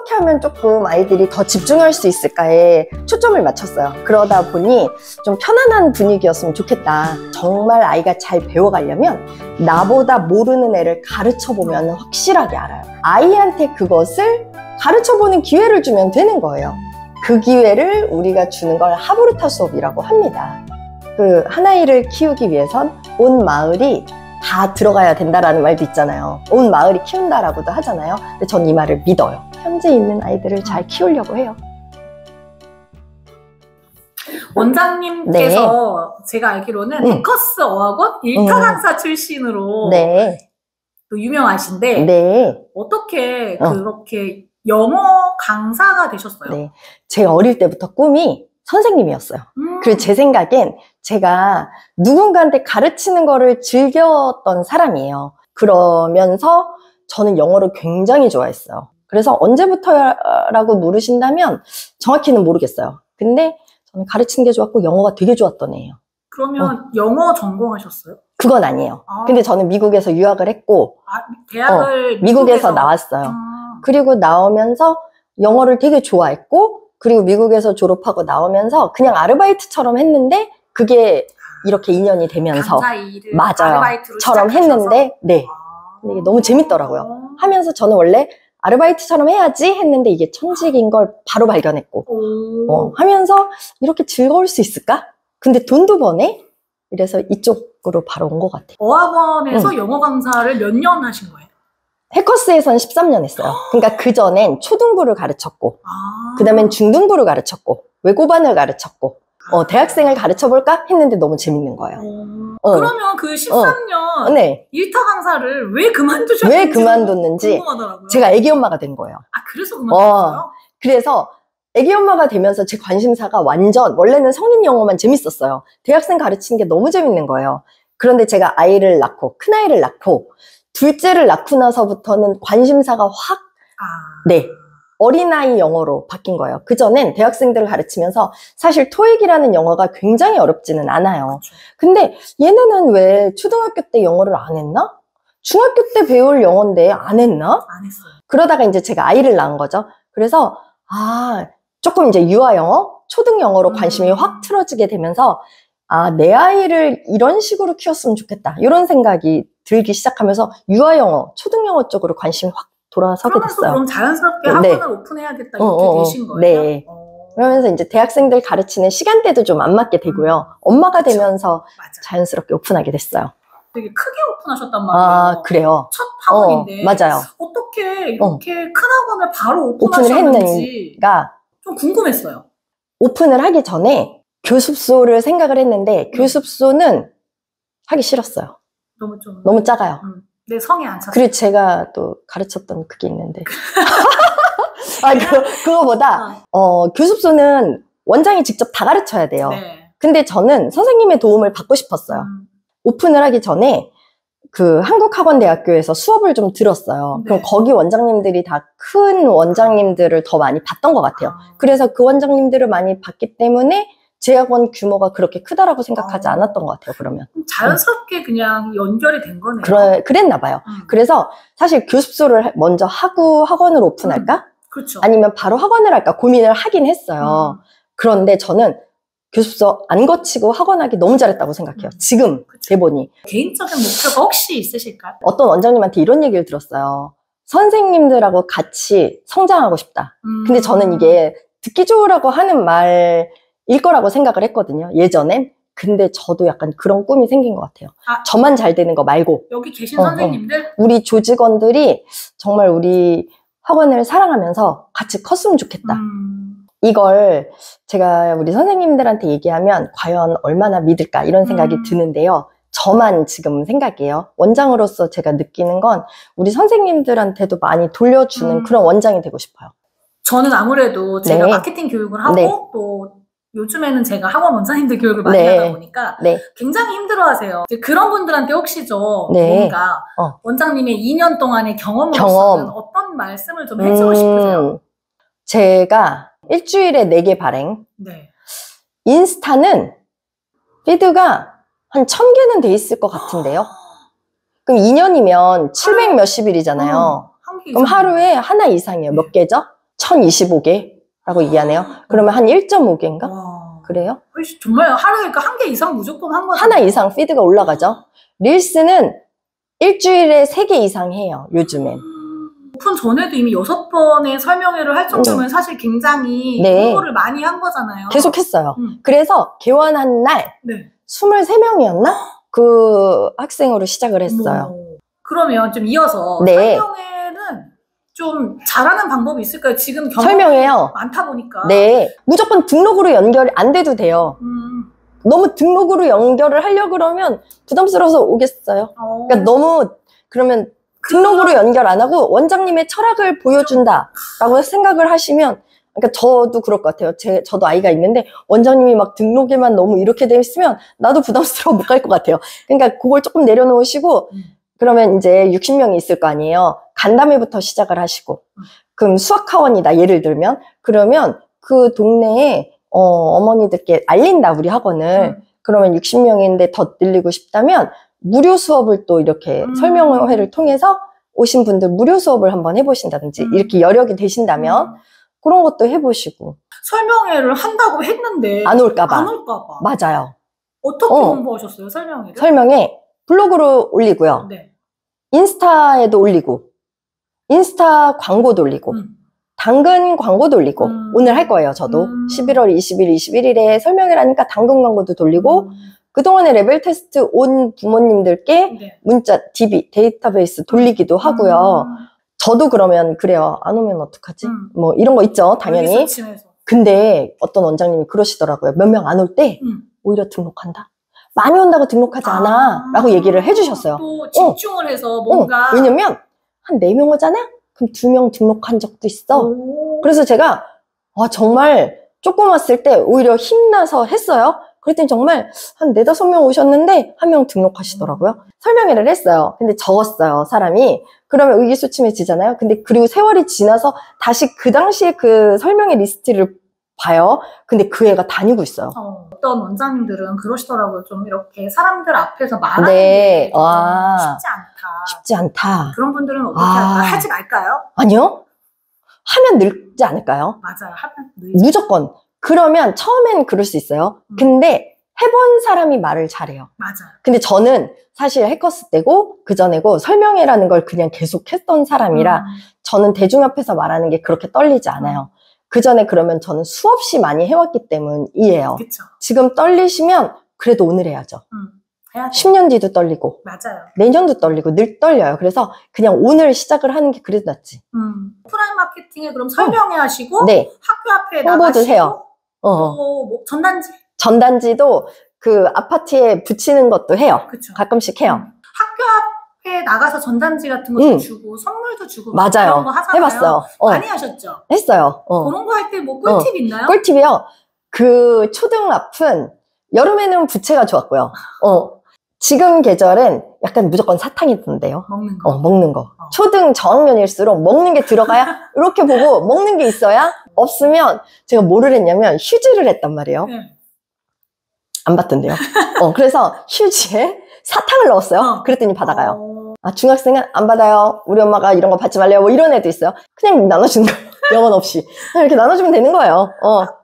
어떻게 하면 조금 아이들이 더 집중할 수 있을까에 초점을 맞췄어요. 그러다 보니 좀 편안한 분위기였으면 좋겠다. 정말 아이가 잘 배워가려면 나보다 모르는 애를 가르쳐보면 확실하게 알아요. 아이한테 그것을 가르쳐보는 기회를 주면 되는 거예요. 그 기회를 우리가 주는 걸 하브루타 수업이라고 합니다. 그 한 아이를 키우기 위해선 온 마을이 다 들어가야 된다라는 말도 있잖아요. 온 마을이 키운다라고도 하잖아요. 근데 전 이 말을 믿어요. 현재 있는 아이들을 잘 키우려고 해요. 원장님께서 제가 알기로는 해커스 어학원 1타 강사 출신으로 또 유명하신데 어떻게 그렇게 영어 강사가 되셨어요? 제가 어릴 때부터 꿈이 선생님이었어요. 그리고 제 생각엔 제가 누군가한테 가르치는 거를 즐겼던 사람이에요. 그러면서 저는 영어를 굉장히 좋아했어요. 그래서 언제부터라고 물으신다면 정확히는 모르겠어요. 근데 저는 가르치는 게 좋았고 영어가 되게 좋았던 애예요. 그러면 영어 전공하셨어요? 그건 아니에요. 근데 저는 미국에서 유학을 했고 대학을 미국에서 나왔어요. 그리고 나오면서 영어를 되게 좋아했고 그리고 미국에서 졸업하고 나오면서 그냥 아르바이트처럼 했는데 그게 이렇게 인연이 되면서 강사 일을 맞아요. 처럼 했는데 근데 이게 너무 재밌더라고요. 하면서 저는 원래 아르바이트처럼 해야지 했는데 이게 천직인 걸 바로 발견했고 하면서 이렇게 즐거울 수 있을까? 근데 돈도 버네? 이래서 이쪽으로 바로 온 것 같아요. 어학원에서 영어 강사를 몇 년 하신 거예요? 해커스에선 13년 했어요. 그러니까 그전엔 초등부를 가르쳤고 그 다음엔 중등부를 가르쳤고 외고반을 가르쳤고 대학생을 가르쳐볼까 했는데 너무 재밌는 거예요. 그러면 그 13년 1타 강사를 왜 그만두셨는지 왜 그만뒀는지 궁금하더라고요. 제가 애기 엄마가 된 거예요. 그래서 그만두셨어요? 그래서 애기 엄마가 되면서 제 관심사가 완전 원래는 성인 영어만 재밌었어요. 대학생 가르치는 게 너무 재밌는 거예요. 그런데 제가 아이를 낳고 큰아이를 낳고 둘째를 낳고 나서부터는 관심사가 확 어린아이 영어로 바뀐 거예요. 그전엔 대학생들을 가르치면서 사실 토익이라는 영어가 굉장히 어렵지는 않아요. 근데 얘네는 왜 초등학교 때 영어를 안 했나? 중학교 때 배울 영어인데 안 했나? 안 했어요. 그러다가 이제 제가 아이를 낳은 거죠. 그래서 조금 이제 유아 영어, 초등 영어로 관심이 확 틀어지게 되면서 내 아이를 이런 식으로 키웠으면 좋겠다. 이런 생각이 들기 시작하면서 유아 영어, 초등 영어 쪽으로 관심이 확 돌아서게 됐어요. 그럼 자연스럽게 학원을 오픈해야겠다 이렇게 되신 거예요? 그러면서 이제 대학생들 가르치는 시간대도 좀 안 맞게 되고요. 엄마가 되면서 자연스럽게 오픈하게 됐어요. 되게 크게 오픈하셨단 말이에요. 그래요. 첫 학원인데 맞아요. 어떻게 이렇게 큰 학원을 바로 오픈을 오픈하셨는지 좀 궁금했어요. 오픈을 하기 전에 교습소를 생각을 했는데 교습소는 하기 싫었어요. 너무 작아요. 내 성에 안 찼어요. 그리고 제가 또 가르쳤던 그게 있는데 그거보다 교습소는 원장이 직접 다 가르쳐야 돼요. 근데 저는 선생님의 도움을 받고 싶었어요. 오픈을 하기 전에 그 한국학원대학교에서 수업을 좀 들었어요. 그럼 거기 원장님들이 다 큰 원장님들을 더 많이 봤던 것 같아요. 그래서 그 원장님들을 많이 봤기 때문에 제 학원 규모가 그렇게 크다라고 생각하지 않았던 것 같아요. 그러면 자연스럽게 그냥 연결이 된 거네요. 그랬나 봐요. 그래서 사실 교습소를 먼저 하고 학원을 오픈할까? 그렇죠. 아니면 바로 학원을 할까 고민을 하긴 했어요. 그런데 저는 교습소 안 거치고 학원하기 너무 잘했다고 생각해요. 지금 돼보니. 개인적인 목표가 혹시 있으실까요? 어떤 원장님한테 이런 얘기를 들었어요. 선생님들하고 같이 성장하고 싶다. 근데 저는 이게 듣기 좋으라고 하는 말일 거라고 생각을 했거든요. 예전엔. 근데 저도 약간 그런 꿈이 생긴 것 같아요. 저만 잘 되는 거 말고. 여기 계신 선생님들? 우리 조직원들이 정말 우리 학원을 사랑하면서 같이 컸으면 좋겠다. 이걸 제가 우리 선생님들한테 얘기하면 과연 얼마나 믿을까 이런 생각이 드는데요. 저만 지금 생각이에요. 원장으로서 제가 느끼는 건 우리 선생님들한테도 많이 돌려주는 그런 원장이 되고 싶어요. 저는 아무래도 제가 마케팅 교육을 하고 또 요즘에는 제가 학원 원장님들 교육을 많이 하다 보니까 굉장히 힘들어하세요. 그런 분들한테 혹시 좀 뭔가 원장님의 2년 동안의 경험으로서는 어떤 말씀을 좀 해주고 싶으세요? 제가 일주일에 4개 발행. 인스타는 피드가 한 1000개는 돼 있을 것 같은데요. 그럼 2년이면 700 몇십 일이잖아요. 그럼 하루에 하나 이상이에요. 몇 개죠? 1025개라고 얘기하네요. 그러면 한 1.5개인가? 그래요? 정말 하루에 한 개 이상 무조건 한 거죠. 하나 이상 피드가 올라가죠. 릴스는 일주일에 3개 이상 해요, 요즘엔. 오픈 전에도 이미 6번의 설명회를 할 정도면 사실 굉장히 홍보를 많이 한 거잖아요. 계속 했어요. 그래서 개원한 날 23명이었나? 그 학생으로 시작을 했어요. 그러면 좀 이어서 설명회는 좀 잘하는 방법이 있을까요? 지금 설명회요. 많다 보니까. 네. 무조건 등록으로 연결이 안 돼도 돼요. 너무 등록으로 연결을 하려고 그러면 부담스러워서 오겠어요. 그러니까 너무 그러면 등록으로 연결 안 하고 원장님의 철학을 보여준다라고 생각을 하시면, 그러니까 저도 그럴 것 같아요. 저도 아이가 있는데 원장님이 막 등록에만 너무 이렇게 돼 있으면 나도 부담스러워 못 갈 것 같아요. 그러니까 그걸 조금 내려놓으시고 그러면 이제 60명이 있을 거 아니에요. 간담회부터 시작을 하시고 그럼 수학학원이다 예를 들면 그러면 그 동네에 어머니들께 알린다 우리 학원을. 그러면 60명인데 더 늘리고 싶다면 무료 수업을 또 이렇게 설명회를 통해서 오신 분들 무료 수업을 한번 해보신다든지 이렇게 여력이 되신다면 그런 것도 해보시고. 설명회를 한다고 했는데 안 올까봐. 안 올까봐. 맞아요. 어떻게 홍보하셨어요, 설명회를? 설명회 블로그로 올리고요. 인스타에도 올리고 인스타 광고도 올리고 당근 광고도 올리고 오늘 할 거예요. 저도 11월 20일, 21일에 설명회라니까 당근 광고도 돌리고 그동안에 레벨 테스트 온 부모님들께 문자, DB, 데이터베이스 돌리기도 하고요. 저도 그러면 그래요. 안 오면 어떡하지? 뭐 이런 거 있죠. 당연히. 근데 어떤 원장님이 그러시더라고요. 몇 명 안 올 때 오히려 등록한다. 많이 온다고 등록하지 않아 라고 얘기를 해주셨어요. 또 집중을 해서 뭔가 왜냐면 한 4명 오잖아? 그럼 2명 등록한 적도 있어. 그래서 제가 정말 조금 왔을 때 오히려 힘나서 했어요. 그랬더니 정말 한 4~5명 오셨는데 1명 등록하시더라고요. 설명회를 했어요. 근데 적었어요, 사람이. 그러면 의기소침해지잖아요. 근데 그리고 세월이 지나서 다시 그 당시에 그 설명회 리스트를 봐요. 근데 그 애가 다니고 있어요. 어떤 원장님들은 그러시더라고요. 좀 이렇게 사람들 앞에서 말하는 게 쉽지 않다. 쉽지 않다. 그런 분들은 어떻게 할까요? 하지 말까요? 아니요. 하면 늘지 않을까요? 맞아요. 하면 늘지. 무조건. 그러면 처음엔 그럴 수 있어요. 근데 해본 사람이 말을 잘해요. 맞아요. 근데 저는 사실 해커스 때고 그전에고 설명회라는 걸 그냥 계속 했던 사람이라 저는 대중 앞에서 말하는 게 그렇게 떨리지 않아요. 그전에 그러면 저는 수없이 많이 해왔기 때문이에요. 그쵸. 지금 떨리시면 그래도 오늘 해야죠. 10년 뒤도 떨리고 맞아요. 내년도 떨리고 늘 떨려요. 그래서 그냥 오늘 시작을 하는 게 그래도 낫지. 오프라인 마케팅에 그럼 설명회 하시고 학교 앞에 홍보도 나가시고 해요. 또 뭐 전단지? 전단지도 그 아파트에 붙이는 것도 해요. 그쵸. 가끔씩 해요. 학교 앞에 나가서 전단지 같은 것도 주고 선물도 주고 맞아요. 그런 거 하잖아요. 해봤어요. 많이 하셨죠? 했어요. 그런 거 할 때 뭐 꿀팁 있나요? 꿀팁이요. 그 초등 앞은 여름에는 부채가 좋았고요. 지금 계절은 약간 무조건 사탕이 든대요. 먹는 거. 먹는 거. 초등 저학년일수록 먹는 게 들어가야 이렇게 보고 먹는 게 있어야 없으면 제가 뭐를 했냐면 휴지를 했단 말이에요. 안 받던데요. 그래서 휴지에 사탕을 넣었어요. 그랬더니 받아가요. 중학생은 안 받아요. 우리 엄마가 이런 거 받지 말래요. 뭐 이런 애도 있어요. 그냥 나눠주는 거예요. 영혼 없이. 그냥 이렇게 나눠주면 되는 거예요.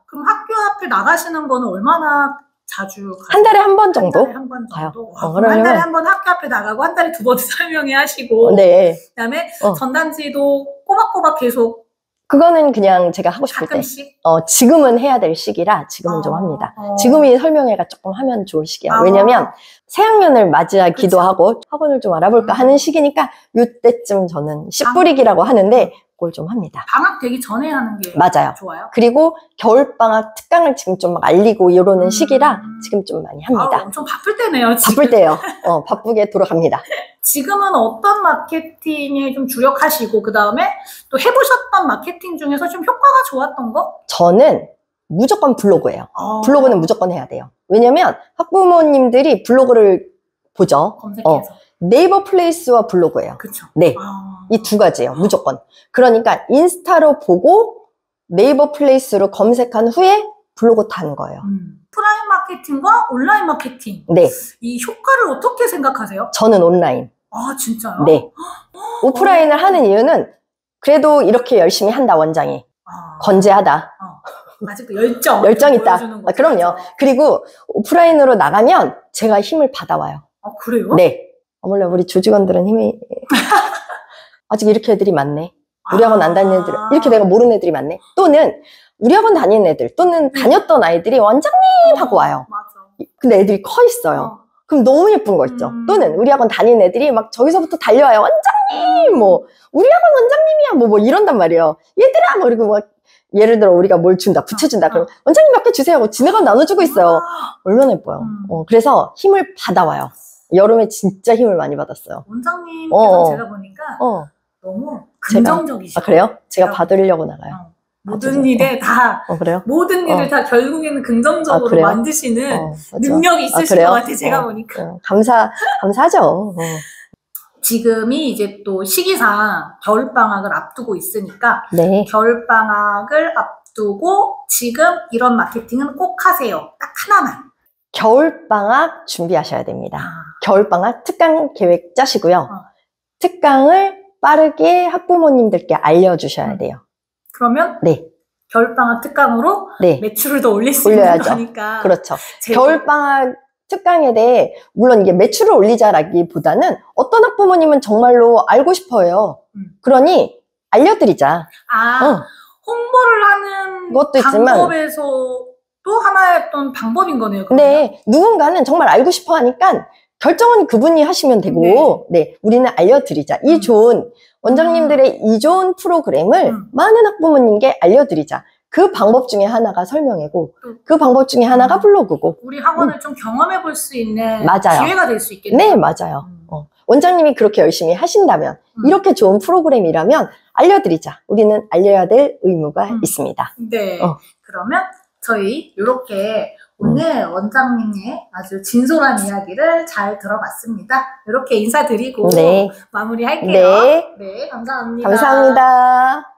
그럼 학교 앞에 나가시는 거는 얼마나 자주 가요? 한 달에 한 번 정도? 한 달에 한 번 정도? 그럼 한 달에 한 번 학교 앞에 나가고 한 달에 2번 설명회 하시고 그다음에 전단지도 꼬박꼬박 계속 그거는 그냥 제가 하고 싶을 가끔씩? 때 지금은 해야 될 시기라 지금은 좀 합니다. 지금이 설명회가 조금 하면 좋을 시기야. 왜냐면 새학년을 맞이하기도 하고 학원을 좀 알아볼까 하는 시기니까 이때쯤 저는 씨 뿌리기라고 하는데 그걸 좀 합니다. 방학 되기 전에 하는 게 맞아요. 좋아요? 그리고 겨울방학 특강을 지금 좀 막 알리고 이러는 시기라 지금 좀 많이 합니다. 엄청 바쁠 때네요. 지금. 바쁠 때요. 바쁘게 돌아갑니다. 지금은 어떤 마케팅에 좀 주력하시고 그 다음에 또 해보셨던 마케팅 중에서 좀 효과가 좋았던 거? 저는 무조건 블로그예요. 블로그는 무조건 해야 돼요. 왜냐면 학부모님들이 블로그를 보죠. 검색해서. 네이버 플레이스와 블로그예요. 그쵸. 네. 이 두 가지예요. 무조건. 그러니까 인스타로 보고 네이버 플레이스로 검색한 후에 블로그 타는 거예요. 오프라인 마케팅과 온라인 마케팅. 네. 이 효과를 어떻게 생각하세요? 저는 온라인. 진짜요? 네. 오프라인을 하는 이유는 그래도 이렇게 열심히 한다, 원장이. 건재하다. 아직도 열정 있다. 그럼요. 그리고 오프라인으로 나가면 제가 힘을 받아와요. 그래요? 네. 어머나 우리 조직원들은 힘이 아직 이렇게 애들이 많네. 우리 학원 안 다니는 애들 이렇게 내가 모르는 애들이 많네. 또는 우리 학원 다니는 애들 또는 다녔던 아이들이 원장님 하고 와요. 맞아. 근데 애들이 커 있어요. 그럼 너무 예쁜 거 있죠. 또는 우리 학원 다니는 애들이 막 저기서부터 달려와요. 원장님 뭐 우리 학원 원장님이야 뭐 이런단 말이에요. 얘들아 뭐 그리고 막 예를 들어 우리가 뭘 준다 부채준다 그럼 원장님 몇 개 주세요 하고 지네가 나눠주고 있어요. 얼마나 예뻐요. 그래서 힘을 받아와요. 여름에 진짜 힘을 많이 받았어요. 원장님께서 제가 보니까 너무 긍정적이시죠. 그래요? 제가 받으려고 나가요. 모든 일에 다 그래요? 모든 일을 다 결국에는 긍정적으로 만드시는 능력이 있으신 것 같아요. 제가 보니까. 감사하죠. 지금이 이제 또 시기상 겨울방학을 앞두고 있으니까 네. 겨울방학을 앞두고 지금 이런 마케팅은 꼭 하세요. 딱 하나만. 겨울방학 준비하셔야 됩니다. 겨울방학 특강 계획 짜시고요. 특강을 빠르게 학부모님들께 알려주셔야 돼요. 그러면 네. 겨울방학 특강으로 매출을 더 올릴 수 올려야죠. 있는 거니까. 그렇죠. 겨울방학 특강에 대해 물론 이게 매출을 올리자라기보다는 어떤 학부모님은 정말로 알고 싶어요. 그러니 알려드리자. 홍보를 하는 것도 방법에서 또 하나의 어떤 방법인 거네요. 그러면? 네, 누군가는 정말 알고 싶어 하니까 결정은 그분이 하시면 되고, 우리는 알려드리자. 이 좋은 원장님들의 이 좋은 프로그램을 많은 학부모님께 알려드리자. 그 방법 중에 하나가 설명회고 그 방법 중에 하나가 블로그고 우리 학원을 좀 경험해 볼 수 있는 맞아요. 기회가 될 수 있겠네요. 네, 맞아요. 원장님이 그렇게 열심히 하신다면 이렇게 좋은 프로그램이라면 알려드리자. 우리는 알려야 될 의무가 있습니다. 네, 그러면 저희 이렇게 오늘 원장님의 아주 진솔한 이야기를 잘 들어봤습니다. 이렇게 인사드리고 마무리할게요. 네, 감사합니다. 감사합니다.